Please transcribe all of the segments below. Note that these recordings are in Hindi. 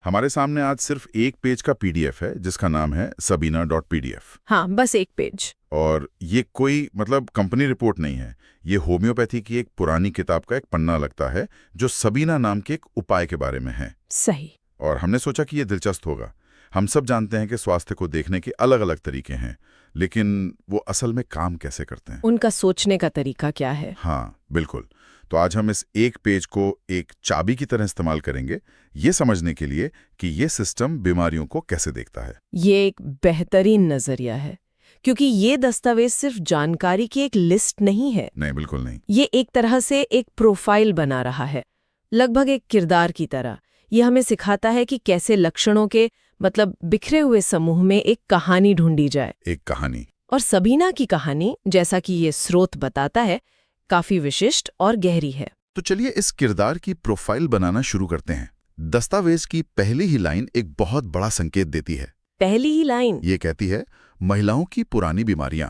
हमारे सामने आज सिर्फ एक पेज का पीडीएफ है जिसका नाम है sabina.pdf। हाँ, बस एक पेज। और ये कोई कंपनी रिपोर्ट नहीं है। ये होम्योपैथी की एक पुरानी किताब का एक पन्ना लगता है जो सबीना नाम के एक उपाय के बारे में है। सही। और हमने सोचा कि ये दिलचस्प होगा। हम सब जानते हैं कि स्वास्थ्य को देखने के अलग अलग तरीके हैं, लेकिन वो असल में काम कैसे करते हैं, उनका सोचने का तरीका क्या है। हाँ बिल्कुल। तो आज हम इस एक पेज को एक चाबी की तरह इस्तेमाल करेंगे, ये समझने के लिए कि ये सिस्टम बीमारियों को कैसे देखता है। ये एक बेहतरीन नजरिया है, क्योंकि ये दस्तावेज सिर्फ जानकारी की एक लिस्ट नहीं है। नहीं, बिल्कुल नहीं। ये एक तरह से एक प्रोफाइल बना रहा है, लगभग एक किरदार की तरह। ये हमें सिखाता है कि कैसे लक्षणों के बिखरे हुए समूह में एक कहानी ढूंढी जाए। एक कहानी। और सबीना की कहानी, जैसा कि ये स्रोत बताता है, काफी विशिष्ट और गहरी है। तो चलिए इस किरदार की प्रोफाइल बनाना शुरू करते हैं। दस्तावेज की पहली ही लाइन एक बहुत बड़ा संकेत देती है। पहली ही लाइन ये कहती है महिलाओं की पुरानी बीमारियां।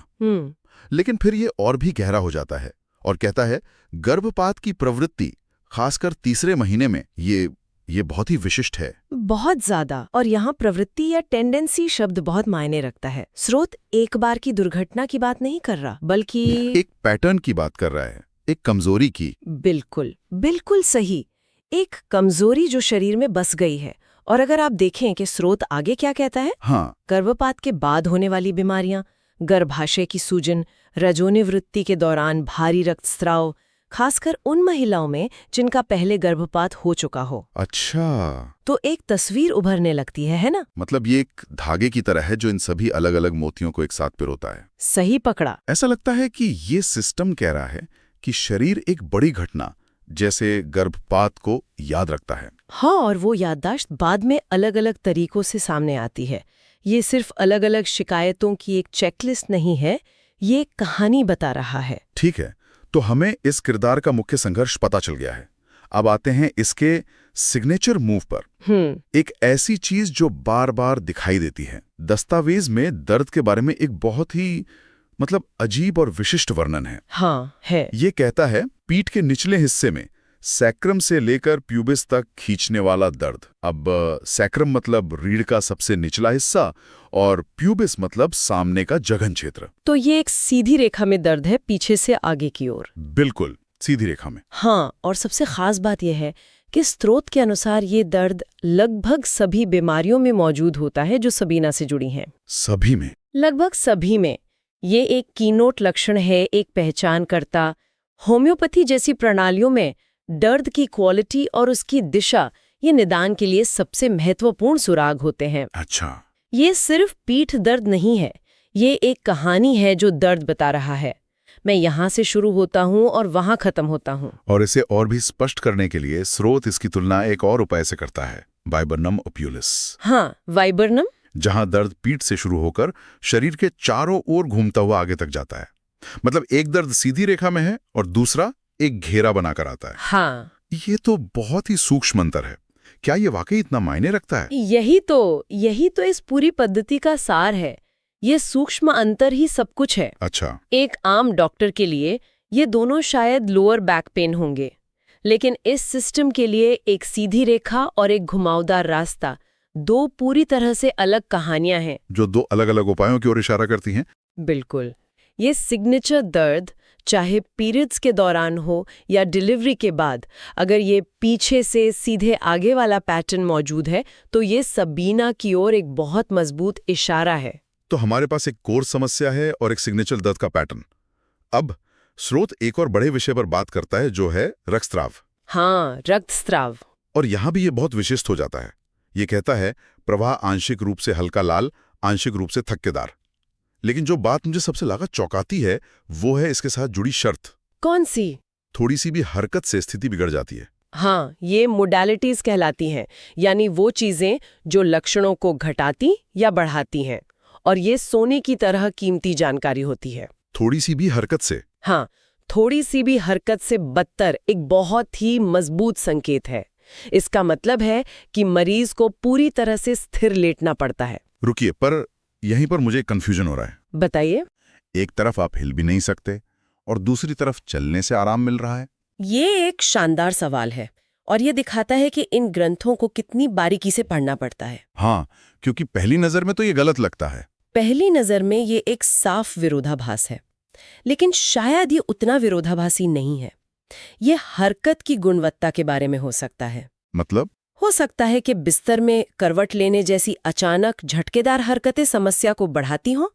लेकिन फिर ये और भी गहरा हो जाता है और कहता है गर्भपात की प्रवृत्ति, खासकर तीसरे महीने में ये बहुत ही विशिष्ट है। बहुत ज्यादा। और यहाँ प्रवृत्ति या टेंडेंसी शब्द बहुत मायने रखता है। स्रोत एक बार की दुर्घटना की बात नहीं कर रहा, बल्कि एक पैटर्न की बात कर रहा है, एक कमजोरी की। बिल्कुल बिल्कुल सही। एक कमजोरी जो शरीर में बस गई है। और अगर आप देखें कि स्रोत आगे क्या कहता है, हाँ, गर्भपात के बाद होने वाली बीमारियां, गर्भाशय की सूजन, रजोनिवृत्ति के दौरान भारी रक्तस्राव, खासकर उन महिलाओं में जिनका पहले गर्भपात हो चुका हो। अच्छा, तो एक तस्वीर उभरने लगती है ना? ये एक धागे की तरह है जो इन सभी अलग अलग मोतियों को एक साथ पिरोता है। सही पकड़ा। ऐसा लगता है कि ये सिस्टम कह रहा है कि शरीर एक बड़ी घटना जैसे गर्भपात को याद रखता है। हाँ, और वो याददाश्त बाद में अलग अलग तरीकों से सामने आती है। ये सिर्फ अलग अलग शिकायतों की एक चेकलिस्ट नहीं है, ये एक कहानी बता रहा है। ठीक है, तो हमें इस किरदार का मुख्य संघर्ष पता चल गया है। अब आते हैं इसके सिग्नेचर मूव पर। एक ऐसी चीज जो बार बार दिखाई देती है। दस्तावेज में दर्द के बारे में एक बहुत ही अजीब और विशिष्ट वर्णन है। हाँ है। ये कहता है पीठ के निचले हिस्से में सैक्रम से लेकर प्यूबिस तक खींचने वाला दर्द। अब सैक्रम रीढ़ का सबसे निचला हिस्सा और प्यूबिस सामने का जघन क्षेत्र। तो ये एक सीधी रेखा में दर्द है, पीछे से आगे की ओर। बिल्कुल सीधी रेखा में। हाँ, और सबसे खास बात यह है कि स्रोत के अनुसार ये दर्द लगभग सभी बीमारियों में मौजूद होता है जो सबीना से जुड़ी हैं। सभी में? लगभग सभी में। ये एक कीनोट लक्षण है, एक पहचानकर्ता। होम्योपैथी जैसी प्रणालियों में दर्द की क्वालिटी और उसकी दिशा ये निदान के लिए सबसे महत्वपूर्ण सुराग होते हैं। अच्छा, ये सिर्फ पीठ दर्द नहीं है, ये एक कहानी है जो दर्द बता रहा है। मैं यहाँ से शुरू होता हूँ और वहाँ खत्म होता हूँ। और इसे और भी स्पष्ट करने के लिए स्रोत इसकी तुलना एक और उपाय से करता है, वाइबर्नम ओप्यूलिस। हाँ, वाइबर्नम, जहाँ दर्द पीठ से शुरू होकर शरीर के चारों ओर घूमता हुआ आगे तक जाता है। एक दर्द सीधी रेखा में है और दूसरा एक घेरा बनाकर आता है। हाँ, ये तो बहुत ही सूक्ष्म अंतर है। क्या ये वाकई इतना मायने रखता है? यही तो इस पूरी पद्धति का सार है। ये सूक्ष्म अंतर ही सब कुछ है। अच्छा। एक आम डॉक्टर के लिए ये दोनों शायद लोअर बैक पेन होंगे, लेकिन इस सिस्टम के लिए एक सीधी रेखा और एक घुमावदार रास्ता, दो पूरी तरह से अलग कहानियां हैं जो दो अलग अलग उपायों की ओर इशारा करती हैं। बिल्कुल। ये सिग्नेचर दर्द, चाहे पीरियड्स के दौरान हो या डिलीवरी के बाद, अगर ये पीछे से सीधे आगे वाला पैटर्न मौजूद है तो ये सबीना की ओर एक बहुत मजबूत इशारा है। तो हमारे पास एक कोर समस्या है और एक सिग्नेचर दर्द का पैटर्न। अब स्रोत एक और बड़े विषय पर बात करता है जो है रक्तस्राव। हाँ, रक्तस्राव। और यहां भी ये बहुत विशिष्ट हो जाता है। ये कहता है प्रवाह आंशिक रूप से हल्का लाल, आंशिक रूप से थक्केदार। लेकिन जो बात मुझे सबसे ज्यादा चौंकाती है वो है इसके साथ जुड़ी शर्त। कौन सी? थोड़ी सी भी हरकत से स्थिति बिगड़ जाती है। हाँ, ये मोडालिटीज कहलाती हैं, यानी वो चीजें जो लक्षणों को घटाती या बढ़ाती हैं। और ये सोने की तरह कीमती जानकारी होती है। थोड़ी सी भी हरकत से? हाँ, थोड़ी सी भी हरकत से बदतर एक बहुत ही मजबूत संकेत है। इसका मतलब है कि मरीज को पूरी तरह से स्थिर लेटना पड़ता है। रुकिए, पर यहीं पर मुझे कंफ्यूजन हो रहा है। बताइए। एक तरफ आप हिल भी नहीं सकते और दूसरी तरफ चलने से आराम मिल रहा है। ये एक शानदार सवाल है और ये दिखाता है कि इन ग्रंथों को कितनी बारीकी से पढ़ना पड़ता है। हाँ, क्योंकि पहली नजर में तो ये गलत लगता है। पहली नजर में ये एक साफ विरोधाभास है, लेकिन शायद ये उतना विरोधाभासी नहीं है। ये हरकत की गुणवत्ता के बारे में हो सकता है। मतलब? हो सकता है कि बिस्तर में करवट लेने जैसी अचानक झटकेदार हरकतें समस्या को बढ़ाती हों,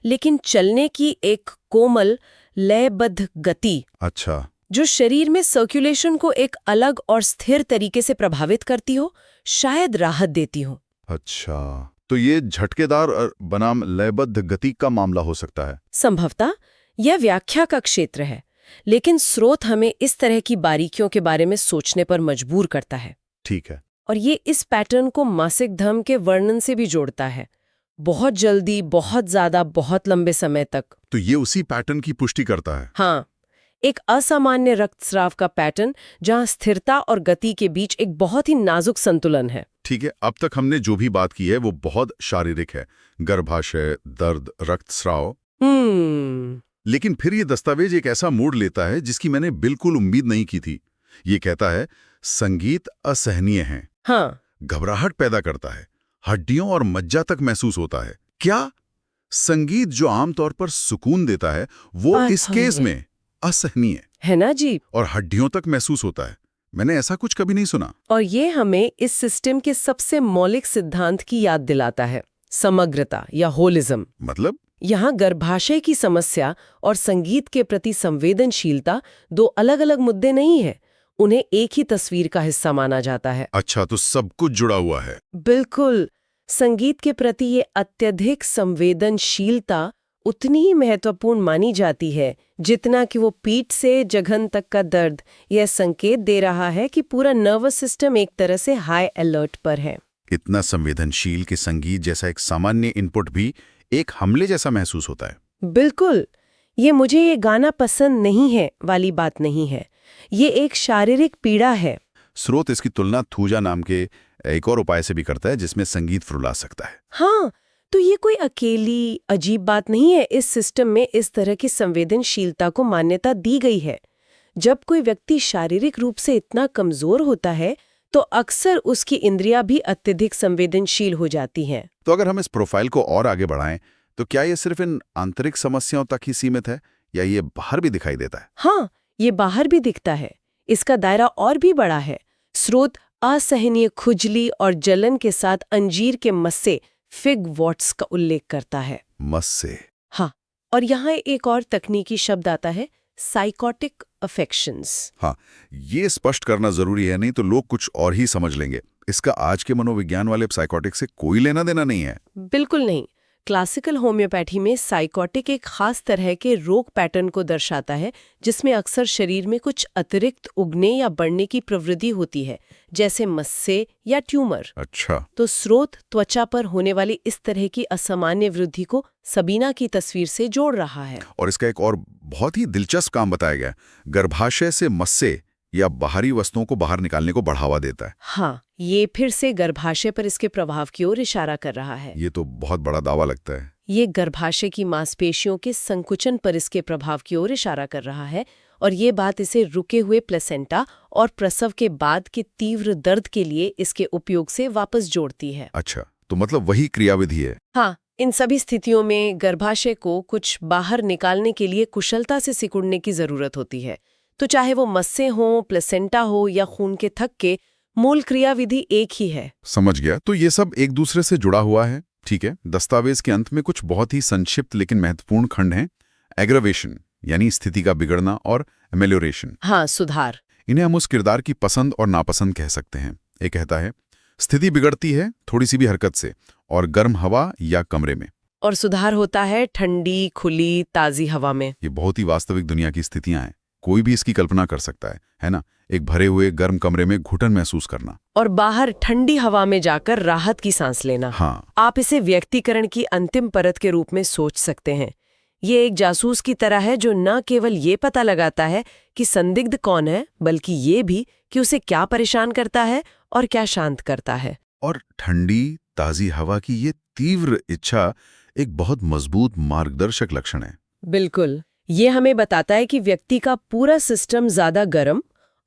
लेकिन चलने की एक कोमल लयबद्ध गति, अच्छा, जो शरीर में सर्कुलेशन को एक अलग और स्थिर तरीके से प्रभावित करती हो, शायद राहत देती हो। अच्छा, तो ये झटकेदार बनाम लयबद्ध गति का मामला हो सकता है। संभवतः यह व्याख्या का क्षेत्र है, लेकिन स्रोत हमें इस तरह की बारीकियों के बारे में सोचने पर मजबूर करता है। ठीक है। और ये इस पैटर्न को मासिक धर्म के वर्णन से भी जोड़ता है। बहुत जल्दी, बहुत ज्यादा, बहुत लंबे समय तक। तो ये उसी पैटर्न की पुष्टि करता है। हाँ, एक असामान्य रक्तस्राव का पैटर्न जहां स्थिरता और गति के बीच एक बहुत ही नाजुक संतुलन है। ठीक है, अब तक हमने जो भी बात की है वो बहुत शारीरिक है, गर्भाशय, दर्द, रक्तस्राव। लेकिन फिर ये दस्तावेज एक ऐसा मोड़ लेता है जिसकी मैंने बिल्कुल उम्मीद नहीं की थी। ये कहता है संगीत असहनीय है। हाँ, घबराहट पैदा करता है, हड्डियों और मज्जा तक महसूस होता है। क्या संगीत जो आमतौर पर सुकून देता है वो इस केस में असहनीय है ना जी? और हड्डियों तक महसूस होता है। मैंने ऐसा कुछ कभी नहीं सुना। और ये हमें इस सिस्टम के सबसे मौलिक सिद्धांत की याद दिलाता है, समग्रता या होलिज्म। मतलब? यहाँ गर्भाशय की समस्या और संगीत के प्रति संवेदनशीलता दो अलग-अलग मुद्दे नहीं है, उन्हें एक ही तस्वीर का हिस्सा माना जाता है। अच्छा, तो सब कुछ जुड़ा हुआ है। बिल्कुल। संगीत के प्रति ये अत्यधिक संवेदनशीलता उतनी ही महत्वपूर्ण मानी जाती है जितना कि वो पीठ से जघन तक का दर्द यह संकेत दे रहा है कि पूरा नर्वस सिस्टम एक तरह से हाई अलर्ट पर है। इतना संवेदनशील कि संगीत जैसा एक सामान्य इनपुट भी एक हमले जैसा महसूस होता है। बिल्कुल। ये मुझे ये गाना पसंद नहीं है वाली बात नहीं है, ये एक शारीरिक पीड़ा है। स्रोत इसकी तुलना थूजा नाम के एक और उपाय से भी करता है जिसमें संगीत फुर्ला सकता है। हाँ, तो ये कोई अकेली अजीब बात नहीं है। इस सिस्टम में इस तरह की संवेदनशीलता को मान्यता दी गई है। जब कोई व्यक्ति शारीरिक रूप से इतना कमजोर होता है तो अक्सर उसकी इंद्रियां भी अत्यधिक संवेदनशील हो जाती हैं। तो अगर हम इस प्रोफाइल को और आगे बढ़ाएं तो क्या ये सिर्फ इन आंतरिक समस्याओं तक ही सीमित है या ये बाहर भी दिखाई देता है? हाँ, ये बाहर भी दिखता है। इसका दायरा और भी बड़ा है। स्रोत असहनीय खुजली और जलन के साथ अंजीर के मस्से फिग वॉट्स का उल्लेख करता है। मस्से? हाँ, और यहाँ एक और तकनीकी शब्द आता है, साइकोटिक अफेक्शंस। हाँ, ये स्पष्ट करना जरूरी है, नहीं तो लोग कुछ और ही समझ लेंगे। इसका आज के मनोविज्ञान वाले साइकोटिक से कोई लेना देना नहीं है। बिल्कुल नहीं। क्लासिकल होम्योपैथी में साइकोटिक एक खास तरह के रोग पैटर्न को दर्शाता है जिसमें अक्सर शरीर में कुछ अतिरिक्त उगने या बढ़ने की प्रवृत्ति होती है, जैसे मस्से या ट्यूमर। अच्छा। तो स्रोत त्वचा पर होने वाली इस तरह की असामान्य वृद्धि को सबीना की तस्वीर से जोड़ रहा है। और इसका एक और बहुत ही दिलचस्प काम बताया गया, गर्भाशय से मस्से या बाहरी वस्तुओं को बाहर निकालने को बढ़ावा देता है। हाँ, ये फिर से गर्भाशय पर इसके प्रभाव की ओर इशारा कर रहा है। ये तो बहुत बड़ा दावा लगता है। ये गर्भाशय की मांसपेशियों के संकुचन पर इसके प्रभाव की ओर इशारा कर रहा है और ये बात इसे रुके हुए प्लेसेंटा और प्रसव के बाद के तीव्र दर्द के लिए इसके उपयोग से वापस जोड़ती है। अच्छा, तो मतलब वही क्रियाविधि है। हाँ, इन सभी स्थितियों में गर्भाशय को कुछ बाहर निकालने के लिए कुशलता से सिकुड़ने की जरूरत होती है। तो चाहे वो मस्से हो, प्लेसेंटा हो या खून के थक्के, मूल क्रियाविधि एक ही है। समझ गया। तो ये सब एक दूसरे से जुड़ा हुआ है। ठीक है। दस्तावेज के अंत में कुछ बहुत ही संक्षिप्त लेकिन महत्वपूर्ण खंड हैं। एग्रावेशन यानी स्थिति का बिगड़ना और एमेलियोरेशन, हाँ, सुधार। इन्हें हम उस किरदार की पसंद और नापसंद कह सकते हैं। ये कहता है स्थिति बिगड़ती है थोड़ी सी भी हरकत से और गर्म हवा या कमरे में, और सुधार होता है ठंडी, खुली, ताजी हवा में। ये बहुत ही वास्तविक दुनिया की स्थितियां हैं। कोई भी इसकी कल्पना कर सकता है ना? एक भरे हुए गर्म कमरे में घुटन महसूस करना और बाहर ठंडी हवा में जाकर राहत की सांस लेना। हाँ। आप इसे व्यक्तिकरण की अंतिम परत के रूप में सोच सकते हैं। ये एक जासूस की तरह है जो न केवल ये पता लगाता है कि संदिग्ध कौन है, बल्कि ये भी कि उसे क्या परेशान करता है और क्या शांत करता है। और ठंडी ताजी हवा की ये तीव्र इच्छा एक बहुत मजबूत मार्गदर्शक लक्षण है। बिल्कुल। ये हमें बताता है कि व्यक्ति का पूरा सिस्टम ज्यादा गर्म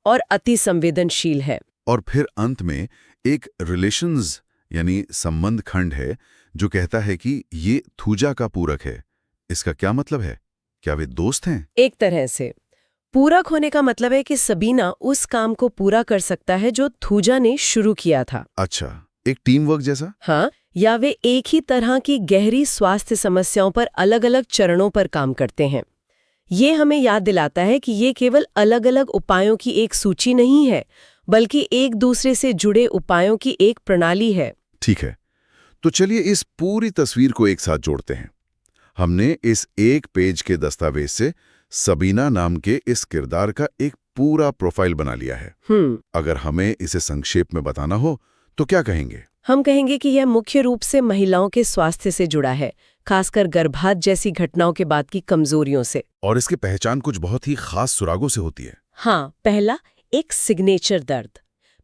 और अति संवेदनशील है। और फिर अंत में एक रिलेशंस यानी संबंध खंड है जो कहता है कि ये थूजा का पूरक है। इसका क्या मतलब है? क्या वे दोस्त हैं? एक तरह से पूरक होने का मतलब है कि सबीना उस काम को पूरा कर सकता है जो थूजा ने शुरू किया था। अच्छा, एक टीम वर्क जैसा? हाँ, या वे एक ही तरह की गहरी स्वास्थ्य समस्याओं पर अलग-अलग चरणों पर काम करते हैं। ये हमें याद दिलाता है कि ये केवल अलग-अलग उपायों की एक सूची नहीं है, बल्कि एक दूसरे से जुड़े उपायों की एक प्रणाली है। ठीक है, तो चलिए इस पूरी तस्वीर को एक साथ जोड़ते हैं। हमने इस एक पेज के दस्तावेज से सबीना नाम के इस किरदार का एक पूरा प्रोफाइल बना लिया है। अगर हमें इसे संक्षेप में बताना हो तो क्या कहेंगे? हम कहेंगे कि यह मुख्य रूप से महिलाओं के स्वास्थ्य से जुड़ा है, खासकर गर्भात जैसी घटनाओं के बाद की कमजोरियों से। और इसकी पहचान कुछ बहुत ही खास सुरागों से होती है। हाँ, पहला एक सिग्नेचर दर्द,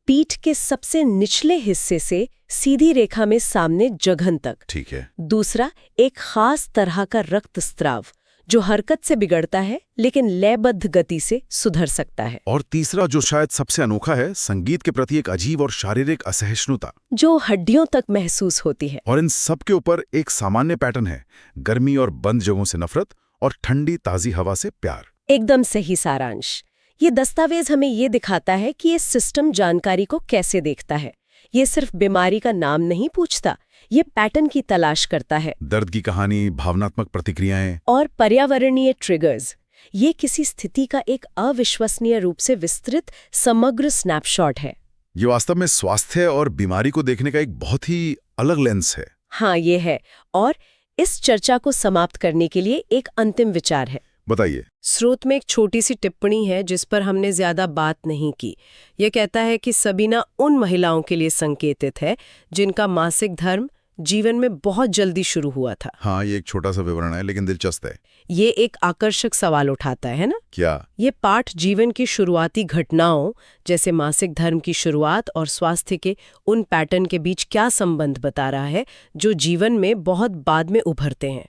पीठ के सबसे निचले हिस्से से सीधी रेखा में सामने जघन तक। ठीक है। दूसरा एक खास तरह का रक्तस्राव जो हरकत से बिगड़ता है लेकिन लयबद्ध गति से सुधर सकता है। और तीसरा जो शायद सबसे अनोखा है, संगीत के प्रति एक अजीब और शारीरिक असहिष्णुता जो हड्डियों तक महसूस होती है। और इन सब के ऊपर एक सामान्य पैटर्न है, गर्मी और बंद जगहों से नफरत और ठंडी ताजी हवा से प्यार। एकदम सही सारांश। ये दस्तावेज हमें ये दिखाता है कि ये सिस्टम जानकारी को कैसे देखता है। ये सिर्फ बीमारी का नाम नहीं पूछता, ये पैटर्न की तलाश करता है। दर्द की कहानी, भावनात्मक प्रतिक्रियाएं और पर्यावरणीय ट्रिगर्स। ये किसी स्थिति का एक अविश्वसनीय रूप से विस्तृत समग्र स्नैपशॉट है। ये वास्तव में स्वास्थ्य और बीमारी को देखने का एक बहुत ही अलग लेंस है। हाँ, ये है। और इस चर्चा को समाप्त करने के लिए एक अंतिम विचार है। बताइए। स्रोत में एक छोटी सी टिप्पणी है जिस पर हमने ज्यादा बात नहीं की। यह कहता है कि सबीना उन महिलाओं के लिए संकेतित है जिनका मासिक धर्म जीवन में बहुत जल्दी शुरू हुआ था। हाँ, ये एक छोटा सा विवरण है लेकिन दिलचस्प है। ये एक आकर्षक सवाल उठाता है ना? क्या? ये पाठ जीवन की शुरुआती घटनाओं जैसे मासिक धर्म की शुरुआत और स्वास्थ्य के उन पैटर्न के बीच क्या संबंध बता रहा है जो जीवन में बहुत बाद में उभरते हैं।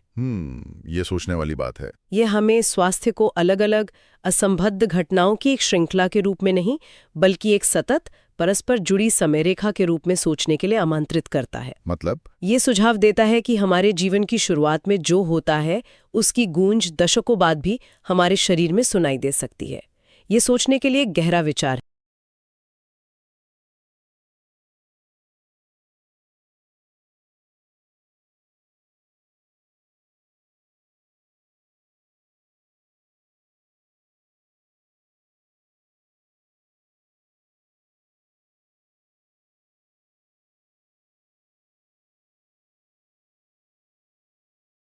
ये सोचने वाली बात है। ये हमें स्वास्थ्य को अलग अलग असंबद्ध घटनाओं की एक श्रृंखला के रूप में नहीं, बल्कि एक सतत परस्पर जुड़ी समयरेखा के रूप में सोचने के लिए आमंत्रित करता है। मतलब? ये सुझाव देता है कि हमारे जीवन की शुरुआत में जो होता है उसकी गूंज दशकों बाद भी हमारे शरीर में सुनाई दे सकती है। ये सोचने के लिए गहरा विचार है।